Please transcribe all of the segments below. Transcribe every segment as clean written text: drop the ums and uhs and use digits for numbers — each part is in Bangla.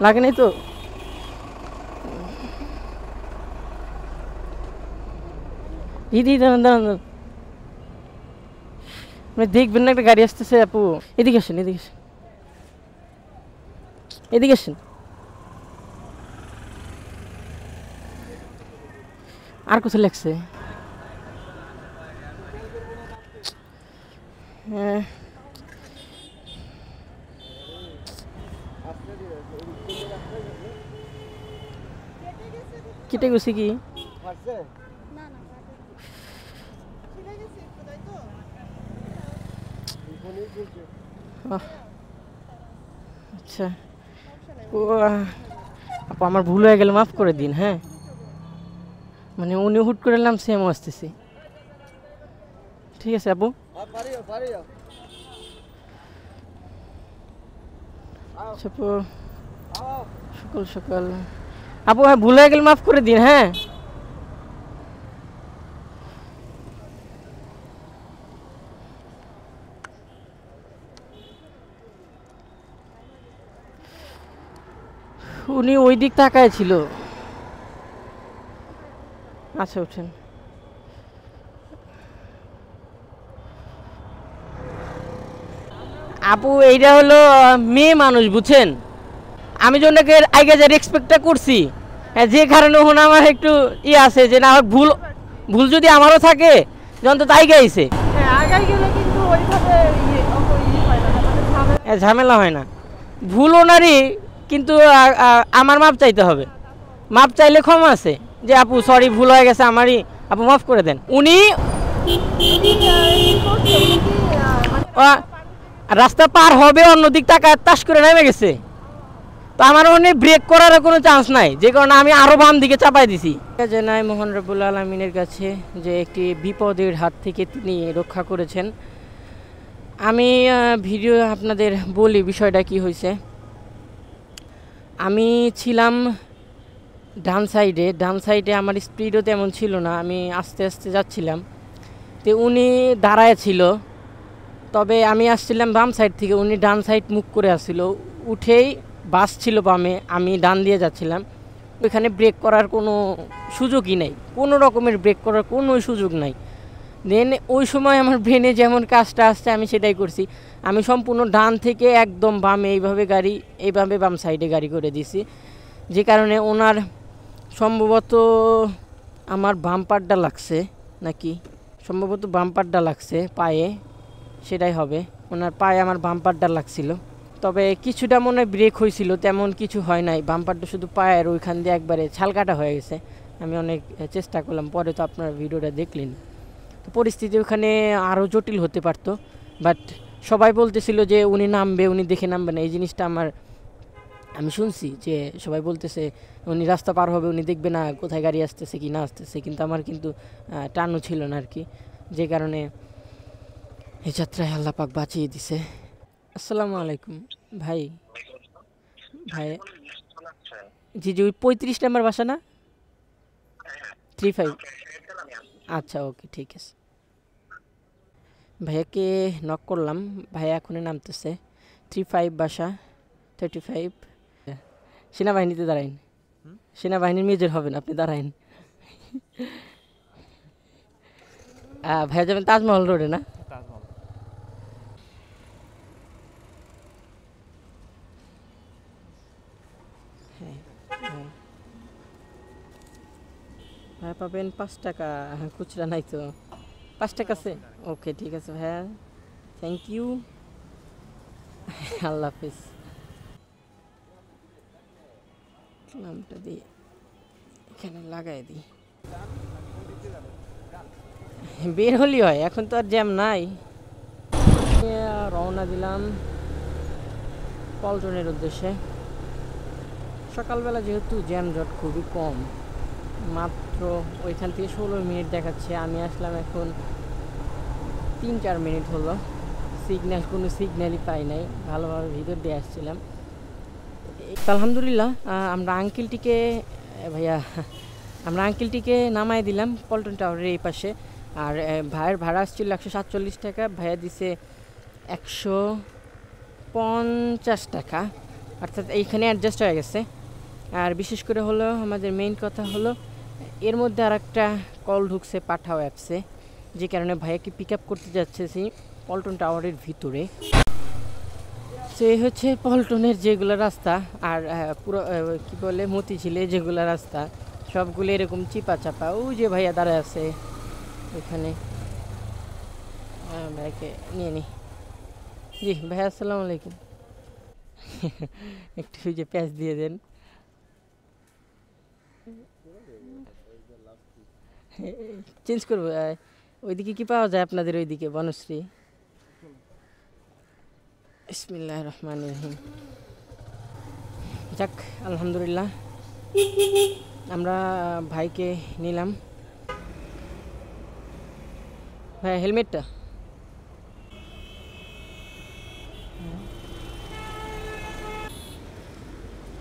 লাগে নাই তো? দিদি দাঁড়ান দাঁড়ান, দেখবেন না একটা গাড়ি আসতেছে আপু। এদিকে আসেন, এদিকে আসেন, এদিকে আসেন। আর কোথায় লাগছে? হ্যাঁ কেটে গেছে কি? আচ্ছা ও আপু, আমার ভুল হয়ে গেল, মাফ করে দিন। হ্যাঁ মানে উনি হুট করে এলাম, সেম আসতেছি। ঠিক আছে আপু। আপু সকাল সকাল আপু, হ্যাঁ ভুল হয়ে গেল, মাফ করে দিন। হ্যাঁ উনি ওই দিক তাকায় ছিল। আচ্ছা উঠেন। আপু এইটা হলো মেয়ে মানুষ, বুঝছেন? আমি যে ওনাকে আগে যে রেসপেক্টটা করছি, যে কারণে ওখানে আমার একটু আছে যে না হোক, ভুল ভুল যদি আমারও থাকে, যখন তো তাই গাইছে ঝামেলা হয় না। ভুল ওনারই, কিন্তু আমার মাপ চাইতে হবে। মাপ চাইলে ক্ষমা আছে, যে আপু সরি ভুল হয়ে গেছে আমারই, আপু মাফ করে দেন। উনি রাস্তা পার হবে, অন্যদিক টাকা তাস করে নেমে গেছে, তো আমার মনে ব্রেক করার কোনো চান্স নাই, যে কারণে আমি আরও বাম দিকে চাপাই দিছি। জানাই মহান রব্বুল আলামিনের কাছে যে একটি বিপদের হাত থেকে তিনি রক্ষা করেছেন। আমি ভিডিও আপনাদের বলি বিষয়টা কি হয়েছে। আমি ছিলাম ডান সাইডে, আমার স্পিডও তেমন ছিল না, আমি আস্তে আস্তে যাচ্ছিলাম। তো উনি দাঁড়ায় ছিল, তবে আমি আসছিলাম বাম সাইড থেকে, উনি ডান সাইড মুখ করে আসছিল। উঠেই বাস ছিল বামে, আমি ডান দিয়ে যাচ্ছিলাম। ওইখানে ব্রেক করার কোনো সুযোগই নেই, কোনো রকমের ব্রেক করার কোনো সুযোগ নাই। দেন ওই সময় আমার ব্রেনে যেমন কাজটা আসছে আমি সেটাই করছি। আমি সম্পূর্ণ ডান থেকে একদম বামে এইভাবে বাম সাইডে গাড়ি করে দিছি, যে কারণে ওনার সম্ভবত আমার বাম্পারটা লাগছে, নাকি সম্ভবত বাম্পারটা লাগছে পায়ে, সেটাই হবে। ওনার পায়ে আমার বাম্পারটা লাগছিল, তবে কিছুটা মনে হয় ব্রেক হয়েছিল, তেমন কিছু হয় নাই। বাম্পারটা শুধু পায়ের ওইখান দিয়ে একবারে ছালকাটা হয়ে গেছে। আমি অনেক চেষ্টা করলাম, পরে তো আপনার ভিডিওটা দেখলেন। তো পরিস্থিতি ওখানে আরও জটিল হতে পারতো, বাট সবাই বলতেছিল যে উনি নামবে, উনি দেখে নামবে না। এই জিনিসটা আমি শুনছি যে সবাই বলতেছে উনি রাস্তা পার হবে, উনি দেখবে না কোথায় গাড়ি আসতেছে কি না আসতেছে, কিন্তু আমার কিন্তু টানও ছিল না আর কি, যে কারণে এই যাত্রায় আল্লাহ পাক বাঁচিয়ে দিছে। আসসালামু আলাইকুম ভাই। ভাই জি জি, ওই 35 নাম্বার বাসা না? 35। আচ্ছা ওকে, ঠিক আছে। ভাইয়াকে নক করলাম, ভাইয়া এখনই নামতেছে। 35 বাসা, 35। সেনাবাহিনীতে দাঁড়াইন, সেনাবাহিনীর মেজর হবেন আপনি, দাঁড়াইন। ভাইয়া যাবেন তাজমহল রোডে না? হ্যাঁ ভাইয়া পাবেন 5 টাকা, খুচরা নাই তো। 5 টাকা আছে, ওকে ঠিক আছে ভাইয়া, থ্যাংক ইউ। আল্লাহ হাফিজ। নামটা দিয়ে এখানে লাগাই দিই, বের হলি হয়, এখন তো আর জ্যাম নাই। রওনা দিলাম পল্টনের উদ্দেশ্যে। সকালবেলা যেহেতু জ্যামজট খুবই কম, মাত্র ওইখান থেকে 16 মিনিট দেখাচ্ছে, আমি আসলাম এখন 3-4 মিনিট হলো। কোনো সিগন্যালই পাই নাই, ভালোভাবে ভিতর দিয়ে আসছিলাম। আলহামদুলিল্লাহ আমরা আঙ্কেলটিকে নামাই দিলাম পল্টন টাওয়ারের এই পাশে। আর ভাইয়ের ভাড়া আসছিল 147 টাকা, ভাইয়া দিছে টাকা, অর্থাৎ এইখানে অ্যাডজাস্ট হয়ে গেছে। আর বিশেষ করে হলো আমাদের মেইন কথা হলো এর মধ্যে আর একটা কল ঢুকছে পাঠাও অ্যাপসে, যে কারণে ভাইয়াকে পিক আপ করতে যাচ্ছি পল্টন টাওয়ারের ভিতরে। সো এই হচ্ছে পল্টনের যেগুলো রাস্তা, আর পুরো কী বলে মতিঝিলে যেগুলো রাস্তা সবগুলো এরকম চিপা চাপা। ওই যে ভাইয়া দাঁড়ায় আছে ওইখানে, ভাইয়াকে নিয়ে নিই। জি ভাইয়া আসসালামু আলাইকুম। একটু ওই যে প্যাচ দিয়ে দেন। চেঞ্জ করবো। ওইদিকে কি পাওয়া যায় আপনাদের ওইদিকে বনশ্রী? বিসমিল্লাহির রহমানির রহিম। যাক আলহামদুলিল্লাহ, আমরা ভাইকে নিলাম। ভাই হেলমেটটা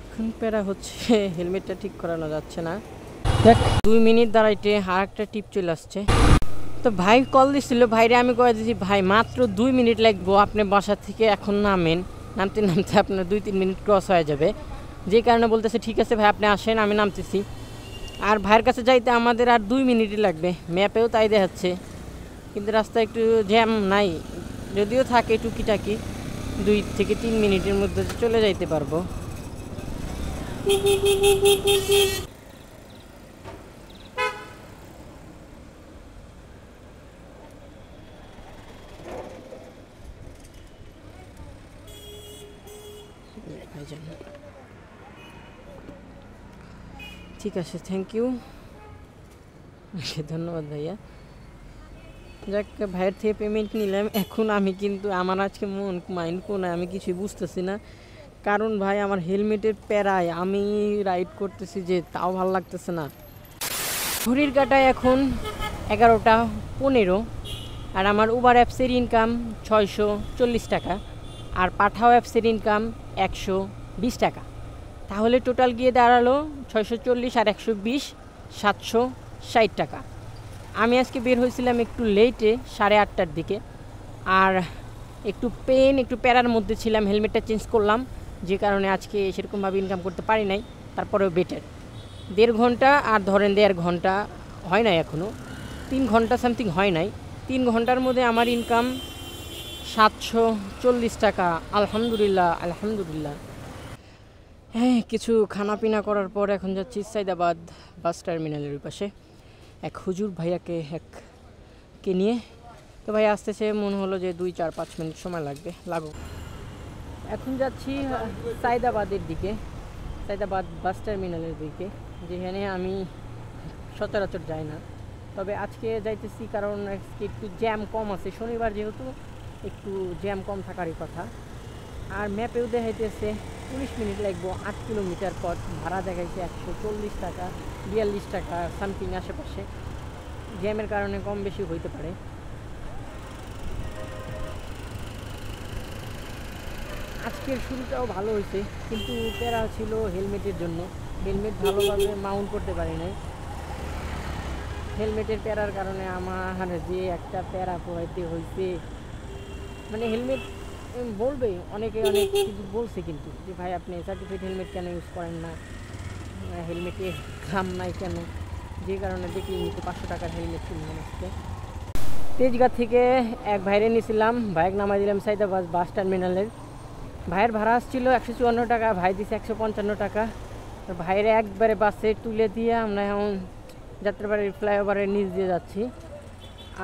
এখন প্যারা হচ্ছে, হেলমেটটা ঠিক করানো যাচ্ছে না। দেখ 2 মিনিট দাঁড়াইতে আর একটা টিপ চলে আসছে। তো ভাই কল দিছিল, ভাইরে আমি কয়ে দিয়েছি ভাই মাত্র 2 মিনিট লাগবো, আপনি বাসা থেকে এখন নামেন, নামতে নামতে আপনার 2-3 মিনিট ক্রস হয়ে যাবে। যে কারণে বলতেছে ঠিক আছে ভাই আপনি আসেন, আমি নামতেছি। আর ভাইয়ের কাছে যাইতে আমাদের আর 2 মিনিটই লাগবে, ম্যাপেও তাই দেখাচ্ছে। কিন্তু রাস্তায় একটু জ্যাম নাই, যদিও থাকে টুকিটাকি, 2 থেকে 3 মিনিটের মধ্যে চলে যাইতে পারবো। ঠিক আছে, থ্যাংক ইউ, ধন্যবাদ ভাইয়া। যাক ভাইয়ের থেকে পেমেন্ট নিলাম। এখন আমি কিন্তু আমার আজকে মন মাইন্ড কোনায়, আমি কিছুই বুঝতেছি না। কারণ ভাই আমার হেলমেটের প্যারায় আমি রাইড করতেছি যে তাও ভালো লাগতেছে না। ঘড়ির কাটায় এখন 11টা 15, আর আমার উবার অ্যাপসের ইনকাম 640 টাকা, আর পাঠাও অ্যাপসের ইনকাম 120 টাকা। তাহলে টোটাল গিয়ে দাঁড়ালো 640 আর 120 760 টাকা। আমি আজকে বের হয়েছিলাম একটু লেটে, 8:30টার দিকে, আর একটু প্যারার মধ্যে ছিলাম, হেলমেটটা চেঞ্জ করলাম, যে কারণে আজকে সেরকমভাবে ইনকাম করতে পারি নাই। তারপরেও বেটার 1.5 ঘন্টা, আর ধরেন 1.5 ঘন্টা হয় নাই, এখনও 3 ঘন্টা সামথিং হয় নাই। 3 ঘন্টার মধ্যে আমার ইনকাম 740 টাকা। আলহামদুলিল্লাহ আলহামদুলিল্লাহ। হ্যাঁ, কিছু খানাপিনা করার পর এখন যাচ্ছি সাইদাবাদ বাস টার্মিনালের পাশে এক হুজুর ভাইয়াকে নিয়ে। তো ভাই আসতেছে, মনে হলো যে 2-4-5 মিনিট সময় লাগুক। এখন যাচ্ছি সাইদাবাদের দিকে, সাইদাবাদ বাস টার্মিনালের দিকে, যেখানে আমি সচরাচর যাই না। তবে আজকে যাইতেছি কারণ আজকে একটু জ্যাম কম আছে, শনিবার যেহেতু একটু জ্যাম কম থাকারই কথা। আর ম্যাপেও দেখাইতেছে 19 মিনিট লাগবো, 8 কিলোমিটার পথ। ভাড়া দেখাইছে 140 টাকা 42 টাকা সামথিং আশেপাশে। জ্যামের কারণে কম বেশি হইতে পারে। আজকের শুরুটাও ভালো হয়েছে, কিন্তু প্যারা ছিল হেলমেটের জন্য। হেলমেট ভালোভাবে মাউন্ট করতে পারি নাই। হেলমেটের প্যারার কারণে আমার যে একটা প্যারা পোহাইতে হয়েছে, মানে হেলমেট বলবে অনেকে অনেক কিছু বলছে, কিন্তু যে ভাই আপনি সার্টিফাইড হেলমেট কেন ইউজ করেন না, হেলমেটে দাম নাই কেন, যে কারণে দেখি তো 500 টাকার হেলমেট কিনলাম আজকে। তেজগাঁ থেকে এক ভাইরে নিয়েছিলাম, ভাইয়ের নামাই দিলাম সাইদাবাদ বাস টার্মিনালের। ভাইয়ের ভাড়া আসছিল 154 টাকা, ভাই দিছে 155 টাকা। তো ভাইয়ের একবারে বাসে তুলে দিয়ে আমরা এখন যাত্রাবাড়ির ফ্লাইওভারের নিচ দিয়ে যাচ্ছি।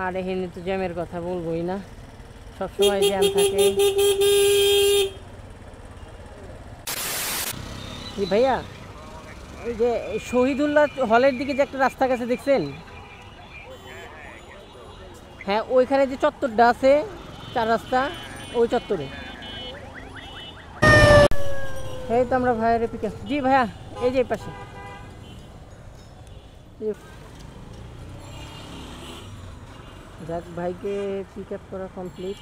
আর এখানে তো জ্যামের কথা বলবোই না, সবসময় জ্যাম থাকে। জি ভাইয়া, এই যে শহীদুল্লাহ হলের দিকে যে একটা রাস্তা গেছে দেখছেন? হ্যাঁ, ওইখানে যে চত্বরটা আছে 4 রাস্তা, ওই চত্বরে। এই তো আমরা ভাইয়ের পিক আপ। জি ভাইয়া, এই যে পাশে। যাক ভাইকে পিক আপ করা কমপ্লিট।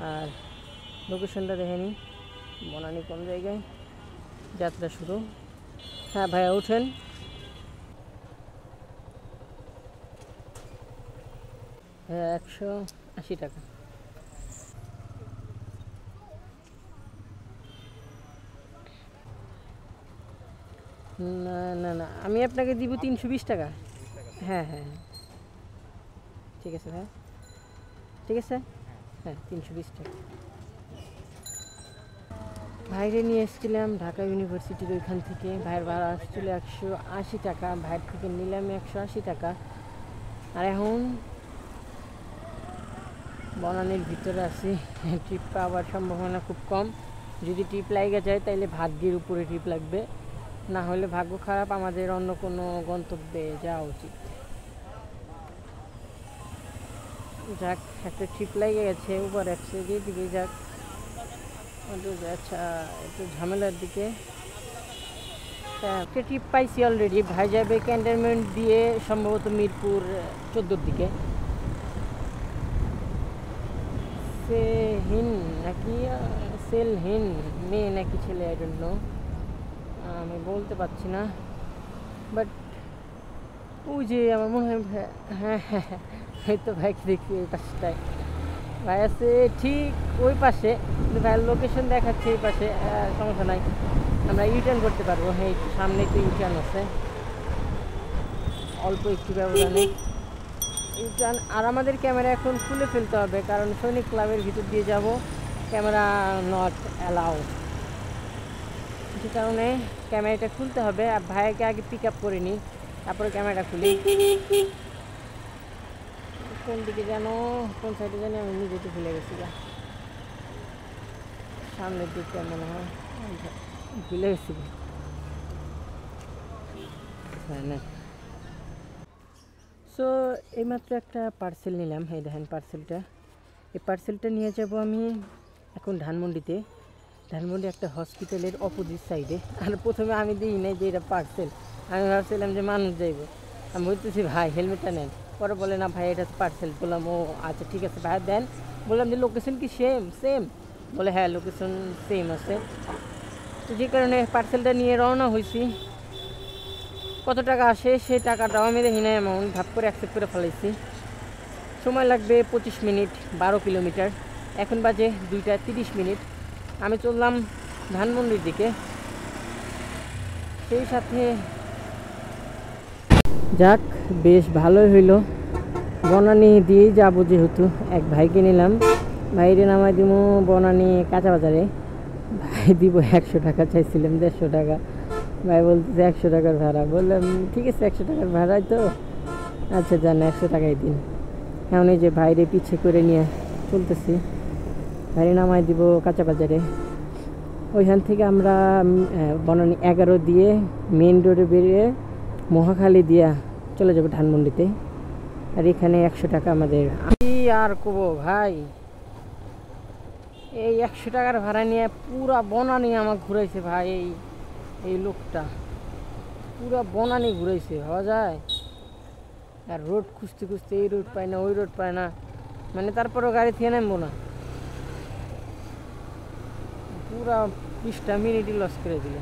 আর লোকেশনটা দেখে নিই, বনানী কোন জায়গায়, যাত্রা শুরু। হ্যাঁ ভাইয়া উঠেন। হ্যাঁ 180 টাকা। না না না, আমি আপনাকে দিব 320 টাকা। হ্যাঁ হ্যাঁ হ্যাঁ, ঠিক আছে ভাই, ঠিক আছে, হ্যাঁ 320 টাকা। ভাইরে নিয়ে এসেছিলাম ঢাকা ইউনিভার্সিটির ওইখান থেকে, ভাইয়ের ভাড়া আসছিল 180 টাকা, ভাইয়ের থেকে নিলাম 180 টাকা। আর এখন বনানীর ভিতরে আছি, ট্রিপ পাওয়ার সম্ভাবনা খুব কম। যদি ট্রিপ লাগে যায় তাইলে ভাগ্যের উপরে ট্রিপ লাগবে, না হলে ভাগ্য খারাপ, আমাদের অন্য কোনো গন্তব্যে যাওয়া উচিত। যাক, একটা ট্রিপ লেগে গেছে, উবার অ্যাপসে যেদিকে যাক, আচ্ছা একটু ঝামেলার দিকে। একটা ট্রিপ পাইছি অলরেডি, ভাই যাবে ক্যান্টনমেন্ট দিয়ে সম্ভবত মিরপুর 14-র দিকে। সেহিন নাকি সেলহিন, মেয়ে নাকি ছেলে, আই ডোন্ট নো, আমি বলতে পারছি না। বাট ওই যে আমার মনে হয়, হ্যাঁ হ্যাঁ হ্যাঁ, হয়তো ভাইকে দেখি ওই পাশটায় ভাই আছে, ঠিক ওই পাশে, কিন্তু ভাইয়ের লোকেশন দেখাচ্ছে এই পাশে। সমস্যা নাই, আমরা ইউটার্ন করতে পারবো। হ্যাঁ, একটু সামনে তো ইউটার্ন আছে, অল্প একটু ব্যবধানে ইউটার্ন। আর আমাদের ক্যামেরা এখন খুলে ফেলতে হবে, কারণ সৈনিক ক্লাবের ভিতর দিয়ে যাব, ক্যামেরা নট অ্যালাউ, যে কারণে ক্যামেরাটা খুলতে হবে। আর ভাইয়াকে আগে পিক আপ করে নিই, তারপরে ক্যামেরাটা খুলি। কোন দিকে যেন, কোন সাইডে জানি, আমি নিজে তো ভুলে গেছি, সামনের দিকটা মনে হয়, ভুলে গেছি। হ্যাঁ না, সো এইমাত্র একটা পার্সেল নিলাম, এই দেখেন পার্সেলটা। এই পার্সেলটা নিয়ে যাব আমি এখন ধানমন্ডিতে। ধানমন্ডি একটা হসপিটালের অপোজিট সাইডে। আর প্রথমে আমি দিই নাই যে এটা পার্সেল, আমি ভাবছিলাম যে মানুষ যাইব। আমি বলতেছি ভাই হেলমেটটা নেন, পরে বলে না ভাই এটা পার্সেল। বললাম ও আচ্ছা ঠিক আছে ভাই দেন। বললাম যে লোকেশন কি সেম সেম? বলে হ্যাঁ লোকেশন সেম আছে। তো যে কারণে পার্সেলটা নিয়ে রওনা হয়েছি। কত টাকা আসে সেই টাকাটাও আমি দেখি না, অ্যামাউন্ট ভাব করে অ্যাকসেপ্ট করে ফেলাইছি। সময় লাগবে 25 মিনিট, 12 কিলোমিটার। এখন বাজে 2টা 30 মিনিট। আমি চললাম ধানমন্ডির দিকে। সেই সাথে যাক, বেশ ভালোই হইল, বনানী দিয়েই যাবো যেহেতু। এক ভাইকে নিলাম, ভাইরে নামাই দিব বনানী কাঁচা বাজারে। ভাই দিব 100 টাকা, চাইছিলাম 150 টাকা। ভাই বলতেছে 100 টাকার ভাড়া। বললাম ঠিক আছে 100 টাকার ভাড়াই তো, আচ্ছা যান 100 টাকাই দিন। এখন এই যে ভাইরে পিছে করে নিয়ে চলতেছি, ভাইরে নামাই দিব কাঁচা বাজারে। ওইখান থেকে আমরা বনানী 11 দিয়ে মেন রোডে বেরিয়ে মহাখালী দিয়া চলে যাবো ধানমন্ডিতে। আর এখানে 100 টাকা আমাদের। আমি আর কবো ভাই, এই 100 টাকার ভাড়া নিয়ে পুরা বনানী আমাকে ঘুরাইছে ভাই। এই লোকটা পুরা বনানী ঘুরাইছে, ভাবা যায়। আর রোড খুঁজতে খুঁজতে এই রোড পায় না, ওই রোড পায় না, মানে তারপরেও গাড়ি থেকে নামবো না, পুরা 20টা মিনিটই লস করে দিল।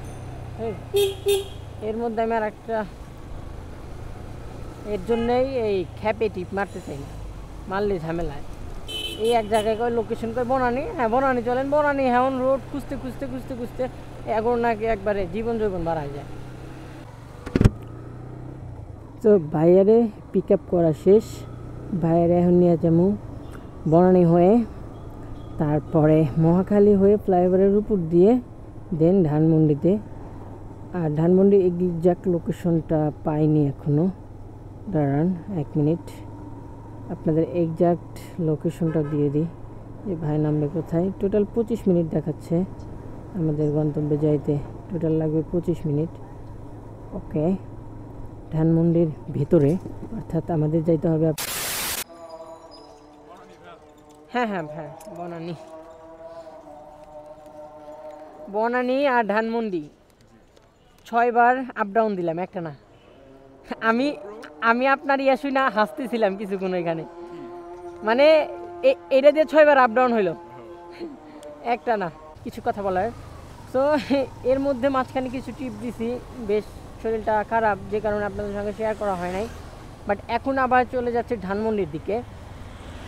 এর মধ্যে আমি আর একটা, এর জন্যই এই খ্যাপে টিপ মারতে চাই না, মারলে ঝামেলায়। এই এক জায়গায় কয় লোকেশন কয় বনানী, হ্যাঁ বনানী চলেন, বনানী হ্যাঁ রোড খুঁজতে খুঁজতে খুঁজতে খুঁজতে এখন নাকি একবারে জীবন যৌবন বাড়ায় যায়। তো ভাইয়ারে পিক আপ করা শেষ, ভাইয়ারে এখন নিয়ে যাবো বনানী হয়ে, তারপরে মহাখালী হয়ে ফ্লাইওভারের উপর দিয়ে দেন ধানমন্ডিতে। আর ধানমন্ডি এক্সাক্ট লোকেশনটা পাইনি এখনও, দাঁড়ান 1 মিনিট আপনাদের এক্সাক্ট লোকেশনটা দিয়ে দিই যে ভাই নামবে কোথায়। টোটাল 25 মিনিট দেখাচ্ছে আমাদের গন্তব্যে যাইতে, টোটাল লাগবে 25 মিনিট। ওকে, ধানমন্ডির ভিতরে, অর্থাৎ আমাদের যাইতে হবে, হ্যাঁ হ্যাঁ হ্যাঁ বনানী, বনানী আর ধানমন্ডি 6 বার আপ ডাউন দিলাম একটা না। আমি আমি আপনার ইয়া শুই না হাসতেছিলাম কিছুক্ষণ এখানে, মানে এটা দিয়ে 6 বার আপ ডাউন হইলো একটা না। কিছু কথা বলার, তো এর মধ্যে মাঝখানে কিছু টিপ দিছি, বেশ শরীরটা খারাপ যে কারণে আপনাদের সঙ্গে শেয়ার করা হয় নাই। বাট এখন আবার চলে যাচ্ছে ধানমন্ডির দিকে।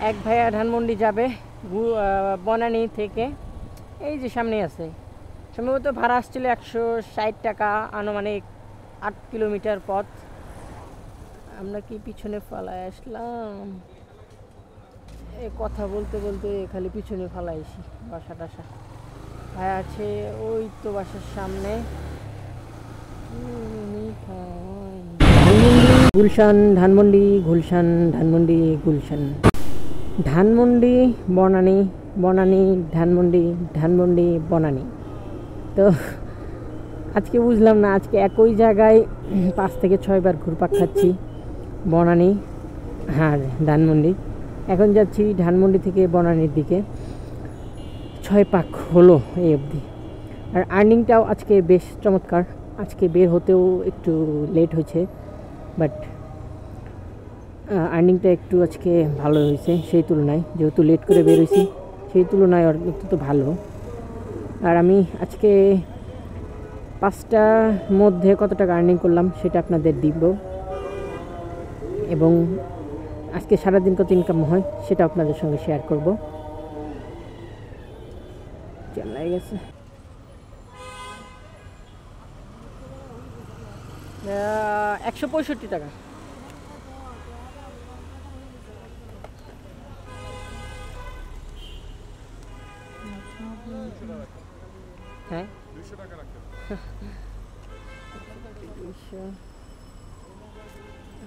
এক ভাইয়া ধানমন্ডি যাবে বনানী থেকে, এই যে সামনে আছে। সম্ভবত ভাড়া আসছিল 160 টাকা আনুমানিক, 8 কিলোমিটার পথ। আমরা কি পিছনে ফালায় আসলাম? এ কথা বলতে বলতে খালি পিছনে ফালাইছি বাসা টাসা। ভাই আছে ওই তো বাসার সামনে। গুলশান ধানমন্ডি, গুলশান ধানমন্ডি, গুলশান ধানমন্ডি, বনানী, বনানী ধানমন্ডি, ধানমন্ডি বনানী। তো আজকে বুঝলাম না, আজকে একই জায়গায় 5 থেকে 6 বার ঘুরপাক খাচ্ছি। বনানী আর ধানমন্ডি। এখন যাচ্ছি ধানমন্ডি থেকে বনানীর দিকে। 6 পাক হলো এই অবধি। আর আর্নিংটাও আজকে বেশ চমৎকার। আজকে বের হতেও একটু লেট হয়েছে, বাট আর্নিংটা একটু আজকে ভালো হয়েছে সেই তুলনায়। যেহেতু লেট করে বের হয়েছি সেই তুলনায় একটু তো ভালো। আর আমি আজকে 5টার মধ্যে কত টাকা আর্নিং করলাম সেটা আপনাদের দিব, এবং আজকে সারাদিন কত ইনকাম হয় সেটা আপনাদের সঙ্গে শেয়ার করব। চেন্নাই গেছে 165 টাকা। হ্যাঁ 200 টাকা রাখতে 200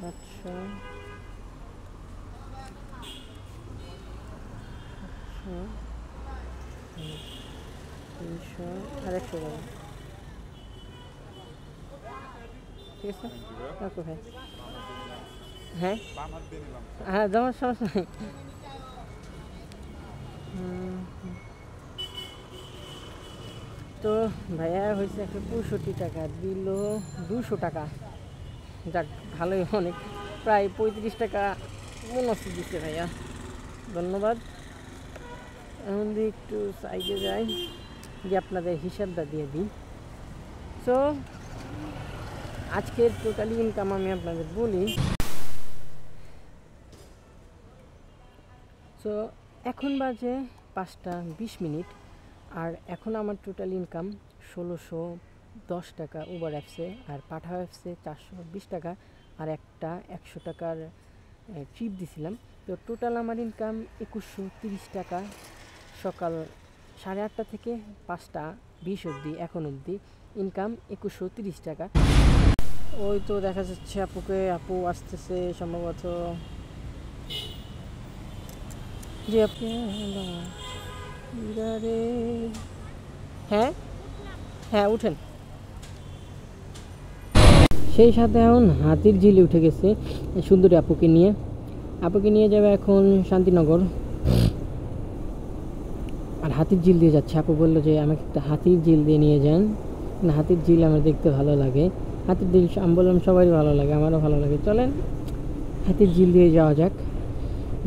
আচ্ছা 300 আর 100 টাকা। ঠিক আছে ওকে ভাই। হ্যাঁ হ্যাঁ জমার সমস্যা নেই। তো ভাইয়া হয়েছে 165 টাকা, দিল 200 টাকা। যাক ভালোই, অনেক প্রায় 35 টাকা বোনাস দিচ্ছে ভাইয়া, ধন্যবাদ। এখন দিয়ে একটু সাইডে যাই, যে আপনাদের হিসাবটা দিয়ে দিই। সো আজকের টোটালি ইনকাম আমি আপনাদের বলি। সো এখন বাজে 5টা 20 মিনিট, আর এখন আমার টোটাল ইনকাম 1610 টাকা উবার অ্যাপসে, আর পাঠাও অ্যাপসে 420 টাকা, আর একটা 100 টাকার ট্রিপ দিছিলাম। তো টোটাল আমার ইনকাম 2130 টাকা। সকাল 8:30 থেকে 5টা 20 অবধি, এখন অবধি ইনকাম 2130 টাকা। ওই তো দেখা যাচ্ছে আপুকে, আপু আসতেছে সম্ভবত। জি আপনি হ্যাঁ হ্যাঁ উঠেন। সেই সাথে এখন হাতির ঝিলে উঠে গেছে সুন্দরী আপুকে নিয়ে। আপুকে নিয়ে যাবে এখন শান্তিনগর, আর হাতির ঝিল দিয়ে যাচ্ছে। আপু বললো যে আমাকে একটা হাতির ঝিল দিয়ে নিয়ে যান, না হাতির ঝিল আমার দেখতে ভালো লাগে। হাতির ঝিল আমি বললাম সবারই ভালো লাগে, আমারও ভালো লাগে, চলেন হাতির ঝিল দিয়ে যাওয়া যাক।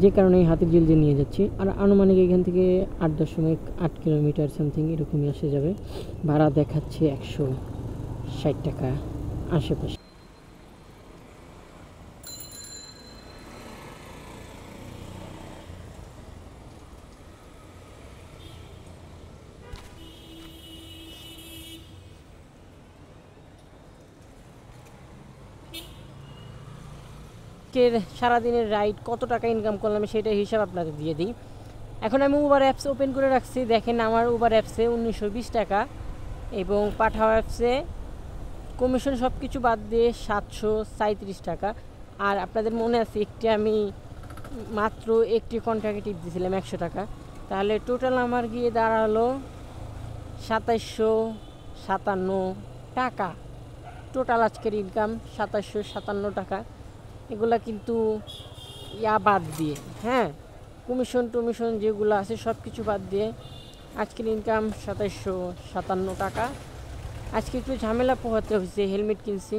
যে কারণে হাতির ঝিল দিয়ে নিয়ে যাচ্ছি। আর আনুমানিক এখান থেকে 8.8 কিলোমিটার সামথিং এরকমই আসে যাবে। ভাড়া দেখাচ্ছে 160 টাকা আশেপাশে। সারাদিনের রাইড কত টাকা ইনকাম করলাম সেটার হিসাব আপনাদের দিয়ে দিই। এখন আমি উবার অ্যাপস ওপেন করে রাখছি, দেখেন আমার উবার অ্যাপসে 1920 টাকা, এবং পাঠাও অ্যাপসে কমিশন সব কিছু বাদ দিয়ে 737 টাকা। আর আপনাদের মনে আছে আমি মাত্র একটি কন্ট্রাক্টে টিপ দিয়েছিলাম 100 টাকা, তাহলে টোটাল আমার গিয়ে দাঁড়ালো 2757 টাকা। টোটাল আজকের ইনকাম 2757 টাকা। এগুলা কিন্তু বাদ দিয়ে, হ্যাঁ কমিশন টমিশন যেগুলো আছে সব কিছু বাদ দিয়ে আজকের ইনকাম 2757 টাকা। আজকে একটু ঝামেলা পোহাতে হয়েছে, হেলমেট কিনছি,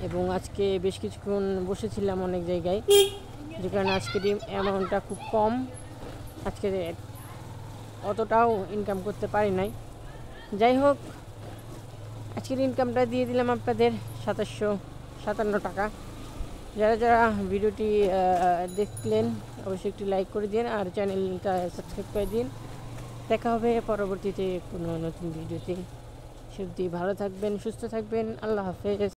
এবং আজকে বেশ কিছুক্ষণ বসেছিলাম অনেক জায়গায়, যে কারণে আজকের অ্যামাউন্টটা খুব কম। আজকে অতটাও ইনকাম করতে পারি নাই। যাই হোক, আজকের ইনকামটা দিয়ে দিলাম আপনাদের 2757 টাকা। যারা যারা ভিডিওটি দেখলেন অবশ্যই একটি লাইক করে দিন, আর চ্যানেলটা সাবস্ক্রাইব করে দিন। দেখা হবে পরবর্তীতে কোনো নতুন ভিডিওতে। সত্যি ভালো থাকবেন, সুস্থ থাকবেন। আল্লাহ হাফেজ।